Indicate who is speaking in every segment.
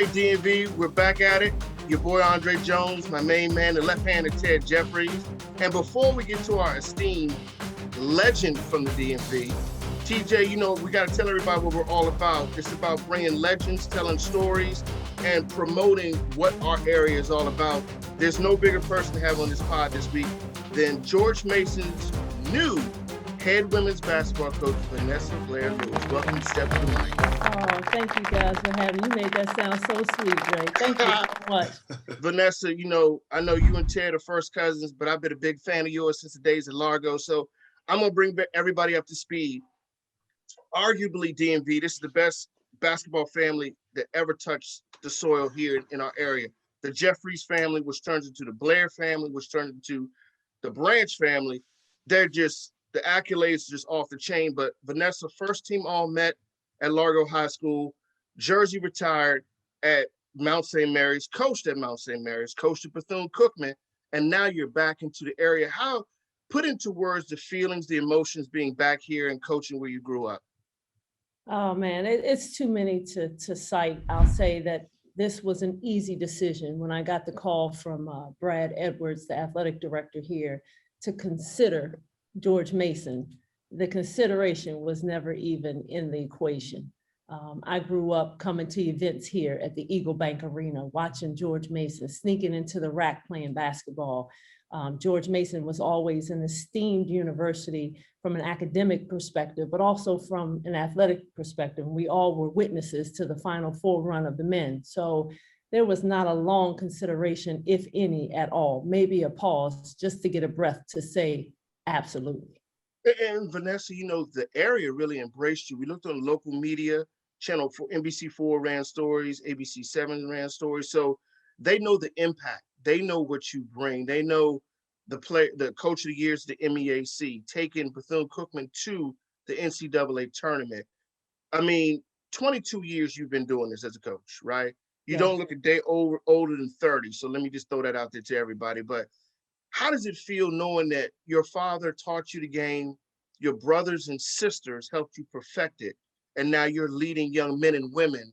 Speaker 1: Okay, DMV, we're back at it. Your boy Andre Jones, my main man, the left-handed Ted Jeffries. And before we get to our esteemed legend from the DMV, TJ, we got to tell everybody what we're all about. It's about bringing legends, telling stories, and promoting what our area is all about. There's no bigger person to have on this pod this week than George Mason's new head women's basketball coach, Vanessa Blair Lewis. Welcome to Step to the Mic.
Speaker 2: Oh, thank you guys for having me. You made that sound so sweet, Dre. Thank you so much.
Speaker 1: Vanessa, I know you and Ted are first cousins, but I've been a big fan of yours since the days at Largo. So I'm going to bring everybody up to speed. Arguably, DMV, this is the best basketball family that ever touched the soil here in our area. The Jeffries family, which turns into the Blair family, which turned into the Branch family. The accolades are just off the chain. But Vanessa, first team All-Met at Largo High School, Jersey retired at Mount St. Mary's, coached at Mount St. Mary's, coached at Bethune-Cookman, and now you're back into the area. How, put into words the feelings, the emotions being back here and coaching where you grew up?
Speaker 2: Oh man, it's too many to cite. I'll say that this was an easy decision when I got the call from Brad Edwards, the athletic director here, to consider George Mason. The consideration was never even in the equation. I grew up coming to events here at the Eagle Bank Arena, watching George Mason, sneaking into the rack playing basketball. George Mason was always an esteemed university from an academic perspective, but also from an athletic perspective. We all were witnesses to the Final Four run of the men. So there was not a long consideration, if any, at all. Maybe a pause just to get a breath to say, absolutely.
Speaker 1: And Vanessa, the area really embraced you. We looked on local media, Channel 4, NBC4 ran stories, ABC7 ran stories. So they know the impact. They know what you bring. They know the coach of the years, the MEAC, taking Bethune-Cookman to the NCAA tournament. I mean, 22 years you've been doing this as a coach, right? You don't look a day older than 30. So let me just throw that out there to everybody. But how does it feel knowing that your father taught you the game, your brothers and sisters helped you perfect it, and now you're leading young men and women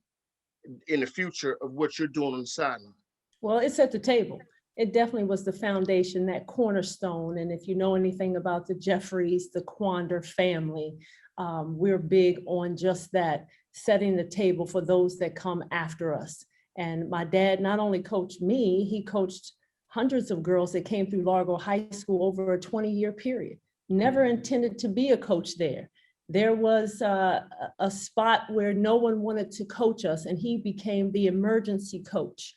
Speaker 1: in the future of what you're doing on the sideline?
Speaker 2: Well, it's at the table. It definitely was the foundation, that cornerstone. And if you know anything about the Jeffries, the Quander family, we're big on just that, setting the table for those that come after us. And my dad not only coached me, he coached hundreds of girls that came through Largo High School over a 20-year period. Never intended to be a coach there. There was a spot where no one wanted to coach us, and he became the emergency coach.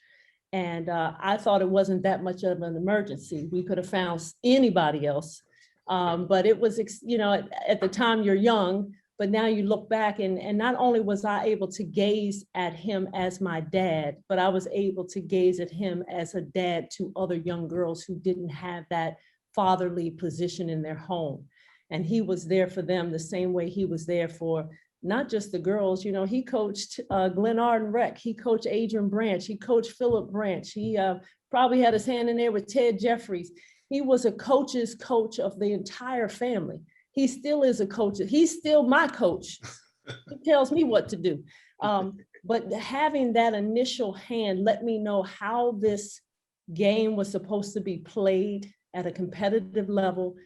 Speaker 2: And I thought it wasn't that much of an emergency. We could have found anybody else. But it was, at the time you're young, but now you look back and not only was I able to gaze at him as my dad, but I was able to gaze at him as a dad to other young girls who didn't have that fatherly position in their home. And he was there for them the same way he was there for not just the girls. He coached Glen Arden Rec. He coached Adrian Branch. He coached Philip Branch. He probably had his hand in there with Ted Jeffries. He was a coach's coach of the entire family. He still is a coach. He's still my coach. He tells me what to do. But having that initial hand let me know how this game was supposed to be played at a competitive level,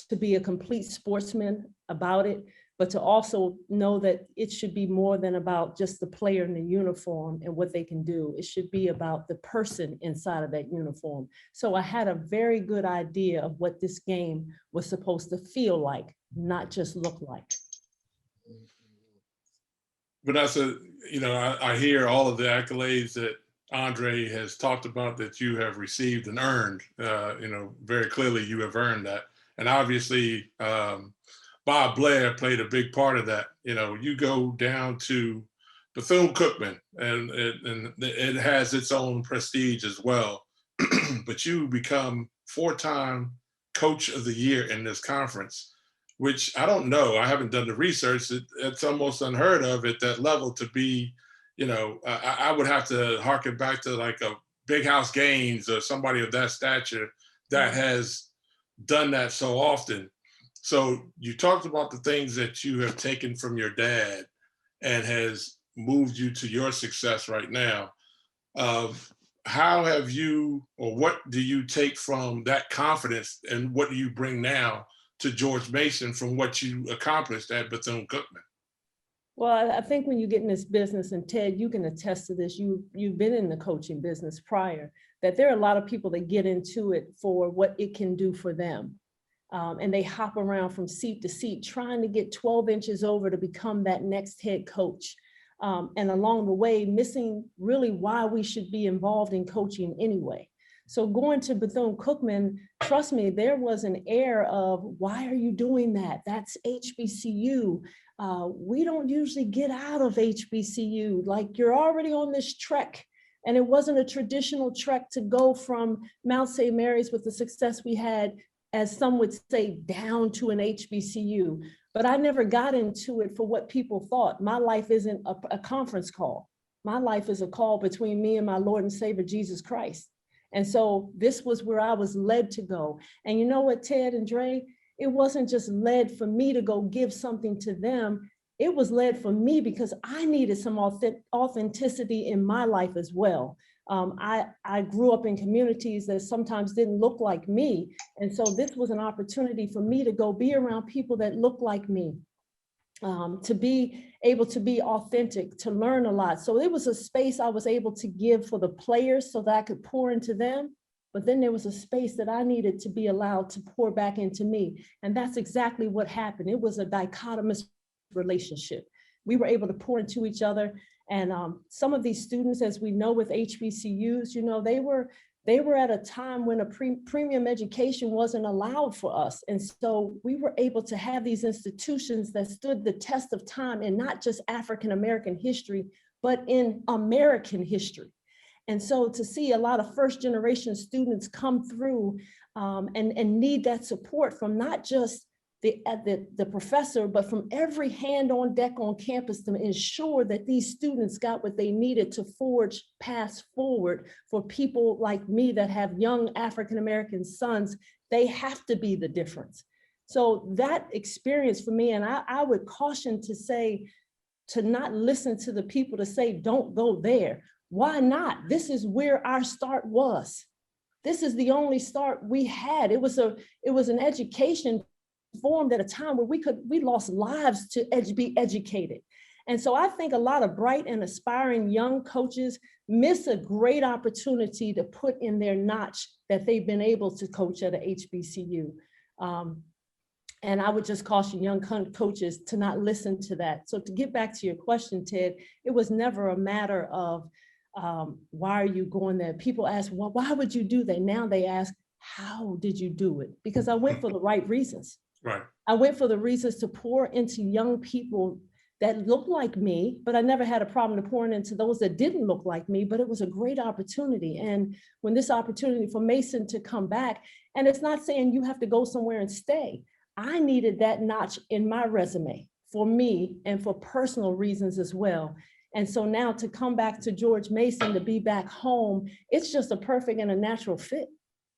Speaker 2: to be a complete sportsman about it, but to also know that it should be more than about just the player in the uniform and what they can do. It should be about the person inside of that uniform. So I had a very good idea of what this game was supposed to feel like, not just look like.
Speaker 3: Vanessa, I hear all of the accolades that Andre has talked about that you have received and earned. Very clearly you have earned that. And obviously, Bob Blair played a big part of that. You go down to Bethune-Cookman, and it has its own prestige as well. But you become 4-time Coach of the Year in this conference, which I don't know. I haven't done the research. It's almost unheard of at that level to be, I would have to harken back to like a Big House Gaines or somebody of that stature that has done that so often. So you talked about the things that you have taken from your dad and has moved you to your success right now. How have you, or what do you take from that confidence, and what do you bring now to George Mason from what you accomplished at Bethune-Cookman?
Speaker 2: Well, I think when you get in this business, and Ted, you can attest to this, you've been in the coaching business prior, that there are a lot of people that get into it for what it can do for them. And they hop around from seat to seat, trying to get 12 inches over to become that next head coach. And along the way, missing really why we should be involved in coaching anyway. So going to Bethune-Cookman, trust me, there was an air of, why are you doing that? That's HBCU. We don't usually get out of HBCU. Like, you're already on this trek. And it wasn't a traditional trek to go from Mount St. Mary's with the success we had, as some would say, down to an HBCU. But I never got into it for what people thought. My life isn't a conference call. My life is a call between me and my Lord and Savior, Jesus Christ. And so this was where I was led to go. And you know what, Ted and Dre, it wasn't just led for me to go give something to them. It was led for me because I needed some authenticity in my life as well. I grew up in communities that sometimes didn't look like me. And so this was an opportunity for me to go be around people that look like me, to be able to be authentic, to learn a lot. So it was a space I was able to give for the players so that I could pour into them. But then there was a space that I needed to be allowed to pour back into me. And that's exactly what happened. It was a dichotomous relationship. We were able to pour into each other. And some of these students, as we know with HBCUs, you know, they were at a time when a premium education wasn't allowed for us. And so we were able to have these institutions that stood the test of time in not just African-American history, but in American history. And so to see a lot of first generation students come through and need that support from not just the professor, but from every hand on deck on campus to ensure that these students got what they needed to forge paths forward for people like me that have young African-American sons. They have to be the difference. So that experience for me, and I would caution to say, to not listen to the people to say, don't go there. Why not? This is where our start was. This is the only start we had. It was an education formed at a time where we lost lives to be educated. And so I think a lot of bright and aspiring young coaches miss a great opportunity to put in their notch that they've been able to coach at a HBCU. And I would just caution young coaches to not listen to that. So to get back to your question, Ted, it was never a matter of why are you going there? People ask, well, why would you do that? Now they ask, how did you do it? Because I went for the right reasons.
Speaker 3: Right.
Speaker 2: I went for the reasons to pour into young people that look like me, but I never had a problem to pouring into those that didn't look like me, but it was a great opportunity. And when this opportunity for Mason to come back, and it's not saying you have to go somewhere and stay. I needed that notch in my resume for me and for personal reasons as well. And so now to come back to George Mason, to be back home, it's just a perfect and a natural fit.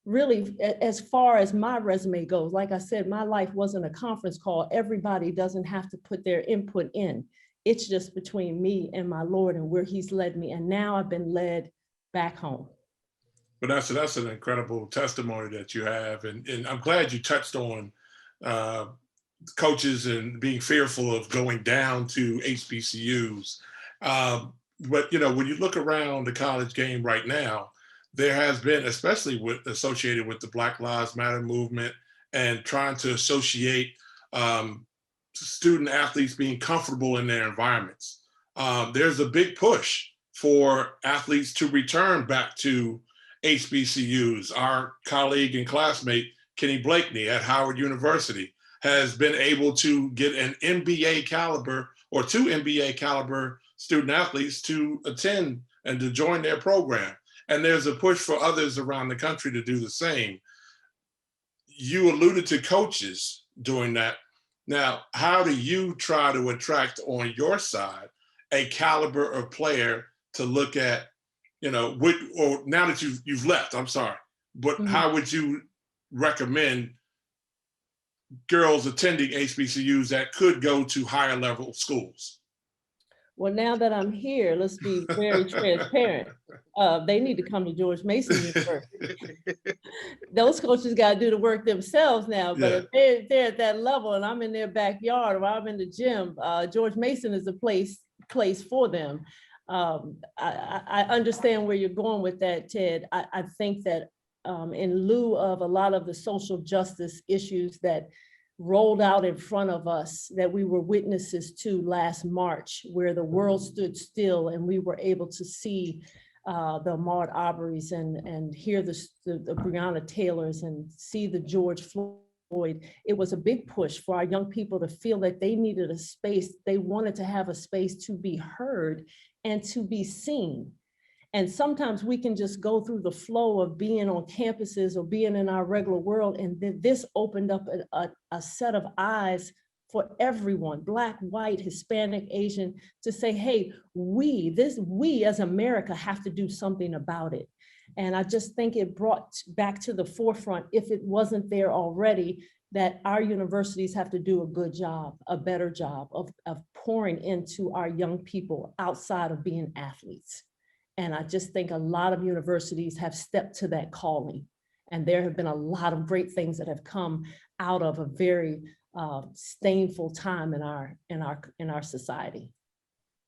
Speaker 2: Really, as far as my resume goes, like I said, my life wasn't a conference call. Everybody doesn't have to put their input in. It's just between me and my Lord and where he's led me. And now I've been led back home.
Speaker 3: But that's an incredible testimony that you have. And I'm glad you touched on coaches and being fearful of going down to HBCUs. But, you know, when you look around the college game right now, there has been, especially associated with the Black Lives Matter movement and trying to associate student athletes being comfortable in their environments. There's a big push for athletes to return back to HBCUs. Our colleague and classmate, Kenny Blakeney at Howard University, has been able to get an NBA caliber or 2 NBA caliber student athletes to attend and to join their program. And there's a push for others around the country to do the same. You alluded to coaches doing that. Now, how do you try to attract on your side a caliber of player to look at, you know, or now that you've left, I'm sorry, but how would you recommend girls attending HBCUs that could go to higher level schools?
Speaker 2: Well, now that I'm here, let's be very transparent. They need to come to George Mason University. Those coaches got to do the work themselves now, but if they're at that level and I'm in their backyard or I'm in the gym, George Mason is a place for them. I understand where you're going with that, Ted. I think that in lieu of a lot of the social justice issues that rolled out in front of us that we were witnesses to last March, where the world stood still and we were able to see the Ahmaud Arbery's and hear the Breonna Taylors and see the George Floyd. It was a big push for our young people to feel that they needed a space. They wanted to have a space to be heard and to be seen. And sometimes we can just go through the flow of being on campuses or being in our regular world. And then this opened up a set of eyes for everyone, Black, white, Hispanic, Asian, to say, hey, we as America have to do something about it. And I just think it brought back to the forefront, if it wasn't there already, that our universities have to do a good job, a better job of pouring into our young people outside of being athletes. And I just think a lot of universities have stepped to that calling. And there have been a lot of great things that have come out of a very stainful time in our society.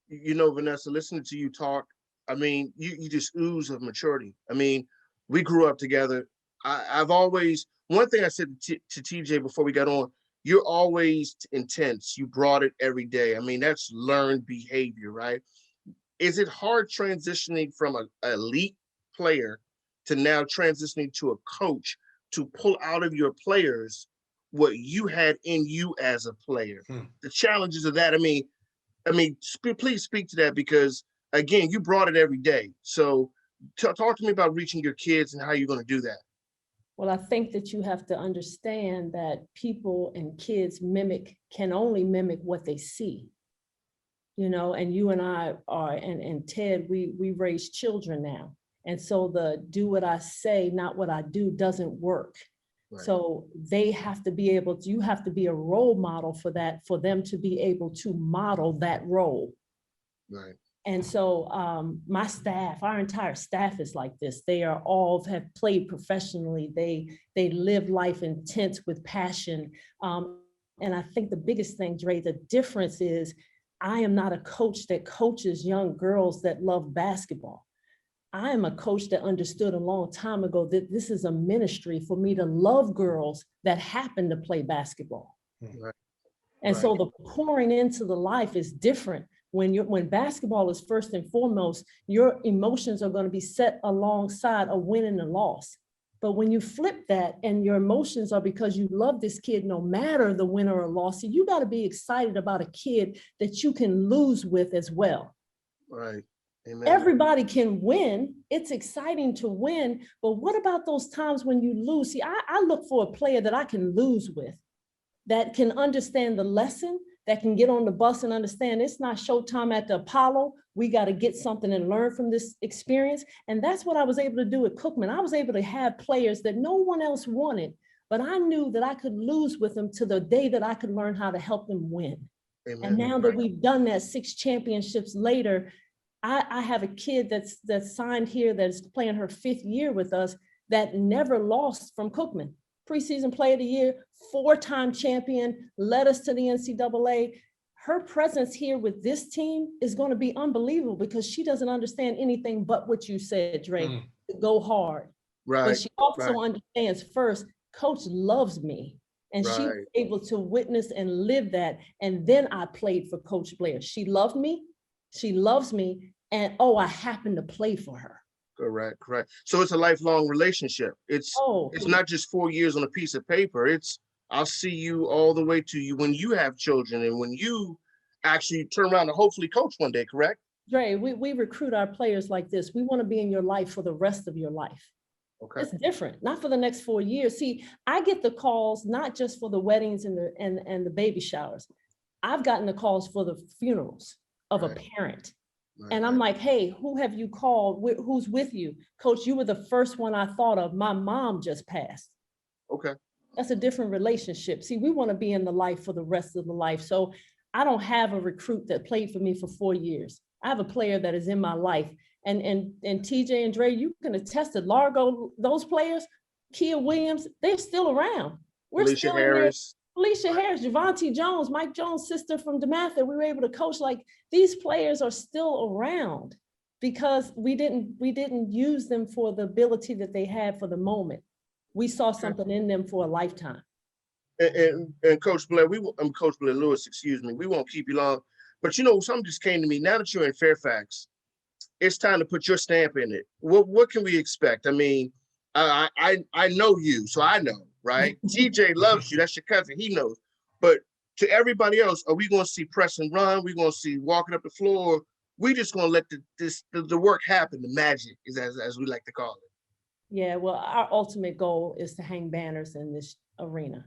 Speaker 1: You know, Vanessa, listening to you talk, I mean, you just ooze of maturity. I mean, we grew up together. I've always, one thing I said to TJ before we got on, you're always intense. You brought it every day. I mean, that's learned behavior, right? Is it hard transitioning from an elite player to now transitioning to a coach to pull out of your players what you had in you as a player? The challenges of that. I mean, please speak to that, because again, you brought it every day. So talk to me about reaching your kids and how you're going to do that.
Speaker 2: Well, I think that you have to understand that people and kids can only mimic what they see. You know, and you and I are, and Ted, we raise children now. And so the do what I say, not what I do doesn't work. Right. So they have to be able to, you have to be a role model for that, for them to be able to model that role.
Speaker 1: Right.
Speaker 2: And so my staff, our entire staff is like this. They are all have played professionally. They live life intense with passion. And I think the biggest thing, Dre, the difference is I am not a coach that coaches young girls that love basketball. I am a coach that understood a long time ago that this is a ministry for me to love girls that happen to play basketball.
Speaker 1: Right.
Speaker 2: And so the pouring into the life is different. When basketball is first and foremost, your emotions are going to be set alongside a win and a loss. But when you flip that and your emotions are because you love this kid, no matter the win or loss, so you got to be excited about a kid that you can lose with as well.
Speaker 1: Right. Amen.
Speaker 2: Everybody can win. It's exciting to win. But what about those times when you lose? See, I look for a player that I can lose with, that can understand the lesson, that can get on the bus and understand it's not showtime at the Apollo. We got to get something and learn from this experience. And that's what I was able to do at Cookman. I was able to have players that no one else wanted, but I knew that I could lose with them to the day that I could learn how to help them win. Amen. And now that we've done that 6 championships later, I have a kid that's signed here that's playing her 5th year with us that never lost from Cookman. Preseason player of the year, 4-time champion, led us to the NCAA. Her presence here with this team is going to be unbelievable because she doesn't understand anything but what you said, Dre. Go hard.
Speaker 1: Right.
Speaker 2: But she also understands first, Coach loves me. And she was able to witness and live that. And then I played for Coach Blair. She loved me. She loves me. And I happen to play for her.
Speaker 1: Correct. So it's a lifelong relationship. It's not just 4 years on a piece of paper. It's I'll see you all the way to you when you have children and when you actually turn around and hopefully coach one day, correct?
Speaker 2: Dre, we recruit our players like this. We want to be in your life for the rest of your life. Okay. It's different, not for the next 4 years. See, I get the calls not just for the weddings and the baby showers. I've gotten the calls for the funerals of a parent. And I'm like, hey, who have you called? Who's with you? Coach, you were the first one I thought of. My mom just passed.
Speaker 1: Okay.
Speaker 2: That's a different relationship. See, we want to be in the life for the rest of the life. So I don't have a recruit that played for me for 4 years. I have a player that is in my life. And TJ and Dre, you can attest to Largo, those players, Kia Williams, they're still around. We're
Speaker 1: Alicia
Speaker 2: still in there.
Speaker 1: Harris.
Speaker 2: Alicia Harris, Javonte Jones, Mike Jones' sister from DeMatha, we were able to coach. Like, these players are still around because we didn't use them for the ability that they had for the moment. We saw something in them for a lifetime.
Speaker 1: And Coach Blair, Coach Blair Lewis, excuse me, we won't keep you long. But you know, something just came to me. Now that you're in Fairfax, it's time to put your stamp in it. What can we expect? I mean, I know you, so I know, right? TJ loves you. That's your cousin. He knows. But to everybody else, are we going to see press and run? We're going to see walking up the floor. We just going to let the work happen. The magic is as we like to call it.
Speaker 2: Yeah, well, our ultimate goal is to hang banners in this arena.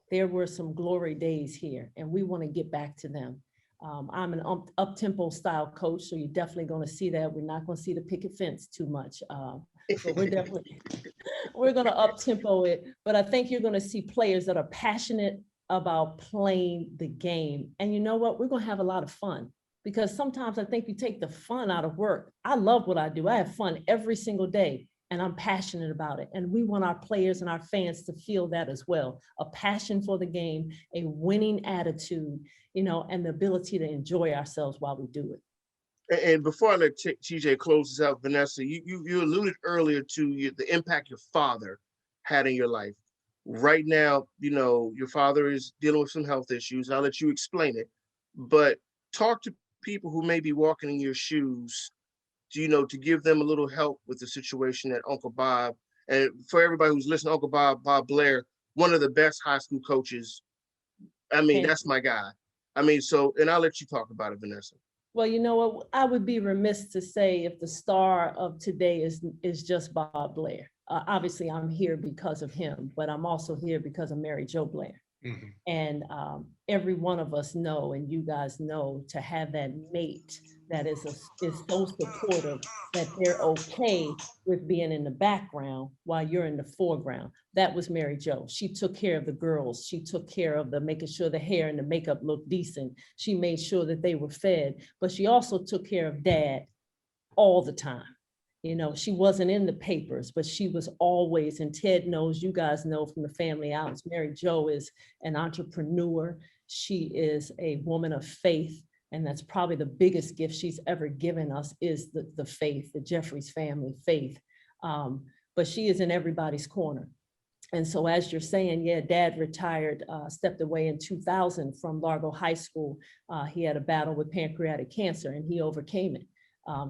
Speaker 2: There were some glory days here, and we want to get back to them. I'm an up-tempo style coach, so you're definitely going to see that. We're not going to see the picket fence too much, but we're going to up-tempo it. But I think you're going to see players that are passionate about playing the game. And you know what? We're going to have a lot of fun, because sometimes I think you take the fun out of work. I love what I do. I have fun every single day, and I'm passionate about it. And we want our players and our fans to feel that as well. A passion for the game, a winning attitude, you know, and the ability to enjoy ourselves while we do it.
Speaker 1: And before I let TJ close this out, Vanessa, you alluded earlier to the impact your father had in your life. Right now, you know, your father is dealing with some health issues. I'll let you explain it, but talk to people who may be walking in your shoes, you know, to give them a little help with the situation that Uncle Bob, and for everybody who's listening, Uncle Bob Blair, one of the best high school coaches. I mean, that's my guy. I mean, so, and I'll let you talk about it, Vanessa.
Speaker 2: Well, you know what? I would be remiss to say if the star of today is just Bob Blair. Obviously, I'm here because of him, but I'm also here because of Mary Jo Blair. Mm-hmm. And every one of us know, and you guys know, to have that mate that is so supportive that they're okay with being in the background while you're in the foreground. That was Mary Jo. She took care of the girls. She took care of making sure the hair and the makeup looked decent. She made sure that they were fed, but she also took care of Dad all the time. You know, she wasn't in the papers, but she was always, and Ted knows, you guys know from the family hours, Mary Jo is an entrepreneur. She is a woman of faith. And that's probably the biggest gift she's ever given us, is the faith, the Jeffries family faith. But she is in everybody's corner. And so as you're saying, yeah, Dad retired, stepped away in 2000 from Largo High School. He had a battle with pancreatic cancer and he overcame it.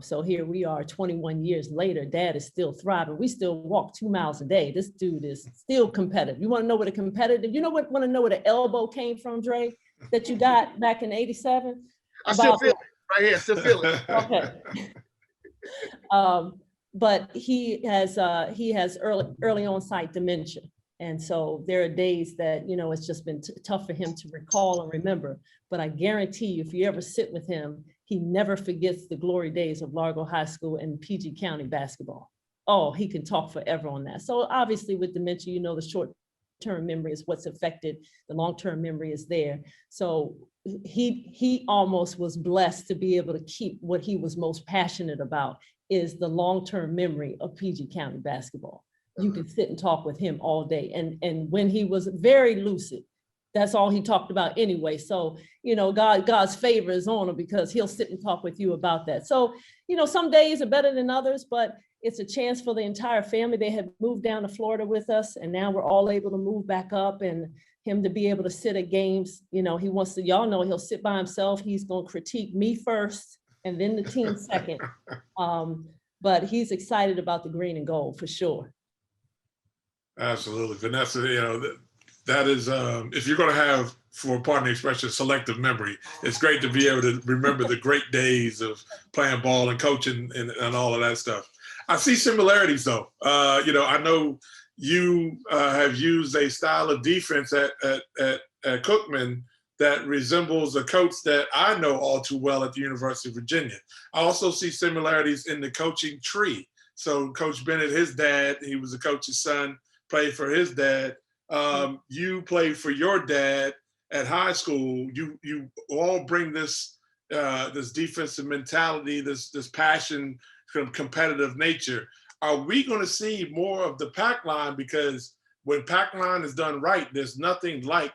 Speaker 2: So here we are 21 years later, Dad is still thriving. We still walk 2 miles a day. This dude is still competitive. You want to know what a competitive, want to know where the elbow came from, Dre, that you got back in 87?
Speaker 1: I still feel it right here. Still feel it.
Speaker 2: Okay. But he has early onset dementia. And so there are days that, you know, it's just been tough for him to recall and remember. But I guarantee you, if you ever sit with him, he never forgets the glory days of Largo High School and PG County basketball. Oh, he can talk forever on that. So obviously with dementia, you know, the short-term memory is what's affected. The long-term memory is there. So he almost was blessed to be able to keep what he was most passionate about, is the long-term memory of PG County basketball. You can sit and talk with him all day. And when he was very lucid, that's all he talked about anyway. So, you know, God's favor is on him, because he'll sit and talk with you about that. So, you know, some days are better than others, but it's a chance for the entire family. They had moved down to Florida with us, and now we're all able to move back up, and him to be able to sit at games. You know, he wants to, y'all know, he'll sit by himself. He's going to critique me first and then the team second. But he's excited about the green and gold for sure.
Speaker 3: Absolutely. Vanessa, you know, that is, if you're going to have, for pardon the expression, selective memory, it's great to be able to remember the great days of playing ball and coaching and all of that stuff. I see similarities though. You know, I know you have used a style of defense at Cookman that resembles a coach that I know all too well at the University of Virginia. I also see similarities in the coaching tree. So Coach Bennett, his dad, he was a coach's son, played for his dad. You played for your dad, at high school, you all bring this this defensive mentality, this passion, competitive nature. Are we going to see more of the pack line? Because when pack line is done right, there's nothing like,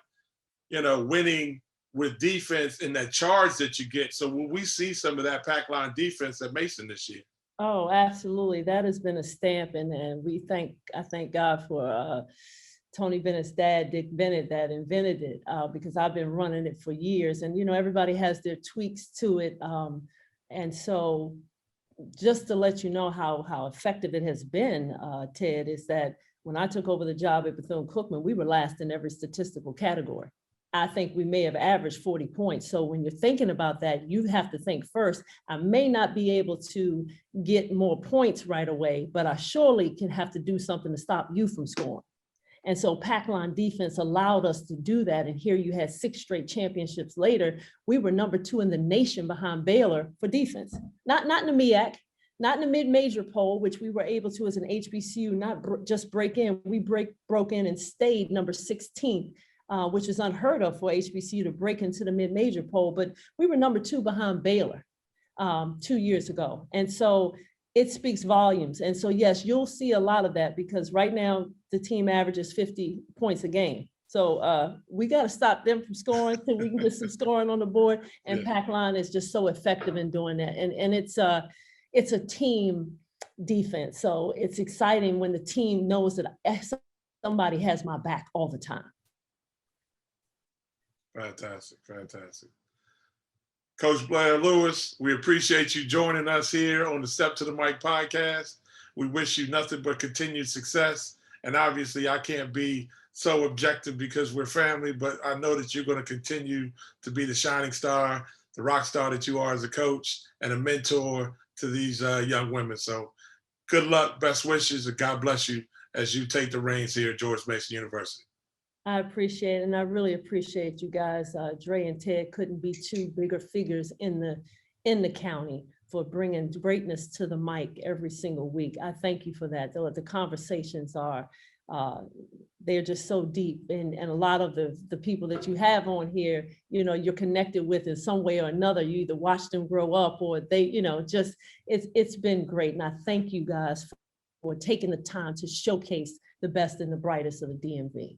Speaker 3: winning with defense and that charge that you get. So will we see some of that pack line defense at Mason this year?
Speaker 2: Oh, absolutely. That has been a stamp, and I thank God for Tony Bennett's dad, Dick Bennett, that invented it, because I've been running it for years, and everybody has their tweaks to it, and so just to let you know how effective it has been, Ted, is that when I took over the job at Bethune-Cookman, we were last in every statistical category. I think we may have averaged 40 points. So when you're thinking about that, you have to think first, I may not be able to get more points right away, but I surely can have to do something to stop you from scoring. And so pack line defense allowed us to do that. And here you had 6 straight championships later. We were number 2 in the nation behind Baylor for defense, not in the MEAC, not in the mid-major poll, which we were able to as an HBCU, not just break in. We broke in and stayed number 16th. Which is unheard of for HBCU to break into the mid-major poll, but we were number 2 behind Baylor 2 years ago. And so it speaks volumes. And so, yes, you'll see a lot of that, because right now the team averages 50 points a game. So we got to stop them from scoring so we can get some scoring on the board. And pack line is just so effective in doing that. And it's a team defense. So it's exciting when the team knows that somebody has my back all the time.
Speaker 3: Fantastic. Coach Blair Lewis, we appreciate you joining us here on the Step to the Mic podcast. We wish you nothing but continued success. And obviously I can't be so objective because we're family, but I know that you're going to continue to be the shining star, the rock star that you are as a coach and a mentor to these young women. So good luck, best wishes, and God bless you as you take the reins here at George Mason University.
Speaker 2: I appreciate it, and I really appreciate you guys. Dre and Ted couldn't be 2 bigger figures in the county for bringing greatness to the mic every single week. I thank you for that. The conversations are, they're just so deep, and a lot of the people that you have on here, you're connected with in some way or another. You either watched them grow up or they, just it's been great. And I thank you guys for taking the time to showcase the best and the brightest of the DMV.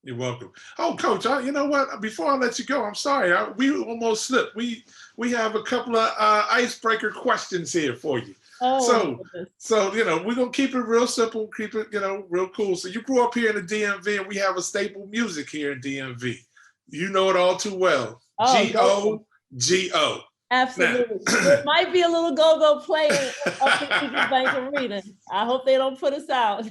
Speaker 3: You're welcome. Oh, Coach, you know what? Before I let you go, I'm sorry. We almost slipped. We have a couple of icebreaker questions here for you.
Speaker 2: Oh,
Speaker 3: so we're going to keep it real simple, keep it, real cool. So you grew up here in the DMV, and we have a staple music here in DMV. You know it all too well. G-O-G-O.
Speaker 2: Absolutely. It might be a little go-go playing up at Eagle Bank Arena. I hope they don't put us out.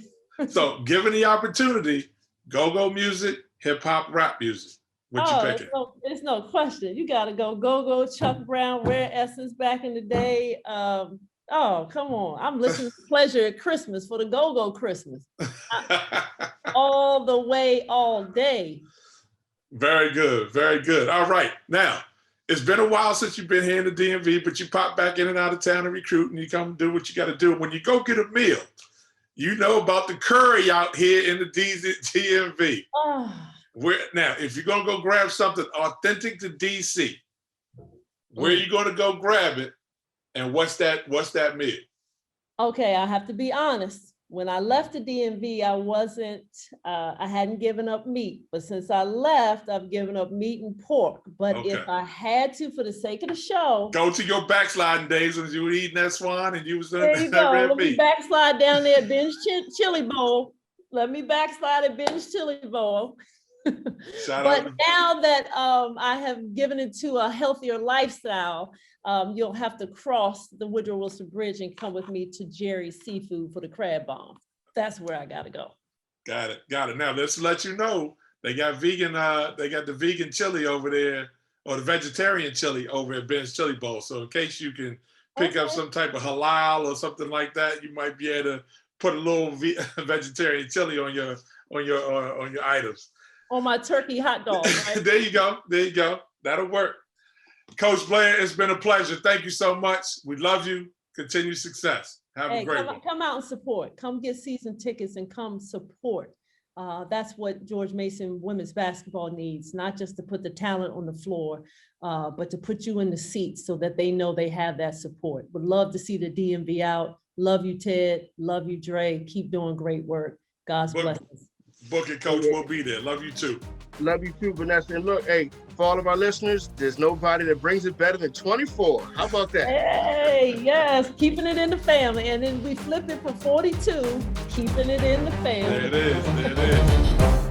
Speaker 3: So given the opportunity, go-go music, hip-hop, rap music. What you picking?
Speaker 2: It's no question. You got to go-go, Chuck Brown, Rare Essence back in the day. Oh, come on. I'm listening to Pleasure at Christmas for the go-go Christmas. All the way, all day.
Speaker 3: Very good. Very good. All right. Now, it's been a while since you've been here in the DMV, but you pop back in and out of town and recruit, and you come do what you got to do. When you go get a meal, you know about the curry out here in the DMV. Now, if you're going to go grab something authentic to DC, where are you going to go grab it? And what's that meal?
Speaker 2: Okay, I have to be honest. When I left the DMV, I hadn't given up meat. But since I left, I've given up meat and pork. But if I had to, for the sake of the show.
Speaker 3: Go to your backsliding days when you were eating that swan and you was
Speaker 2: there you go. Let me backslide down there at Ben's Chili Bowl. Let me backslide at Ben's Chili Bowl. But now that I have given it to a healthier lifestyle, you'll have to cross the Woodrow Wilson Bridge and come with me to Jerry's Seafood for the crab bomb. That's where I gotta go.
Speaker 3: Got it. Now let's let you know they got the vegan chili over there, or the vegetarian chili over at Ben's Chili Bowl. So in case you can pick up some type of halal or something like that, you might be able to put a little vegetarian chili on your items.
Speaker 2: On my turkey hot dog. Right?
Speaker 3: There you go. That'll work. Coach Blair, it's been a pleasure. Thank you so much. We love you. Continued success. Have a great one.
Speaker 2: Come out and support. Come get season tickets and come support That's what George Mason women's basketball needs, not just to put the talent on the floor, but to put you in the seats so that they know they have that support. Would love to see the DMV out. Love you, Ted. Love you, Dre. Keep doing great work. God's blessings.
Speaker 3: Book it, Coach. We'll be there. Love you too.
Speaker 1: Love you too, Vanessa. And look, hey, for all of our listeners, there's nobody that brings it better than 24. How about that?
Speaker 2: Hey, yes, keeping it in the family. And then we flipped it for 42, keeping it in the family.
Speaker 3: There it is. There it is.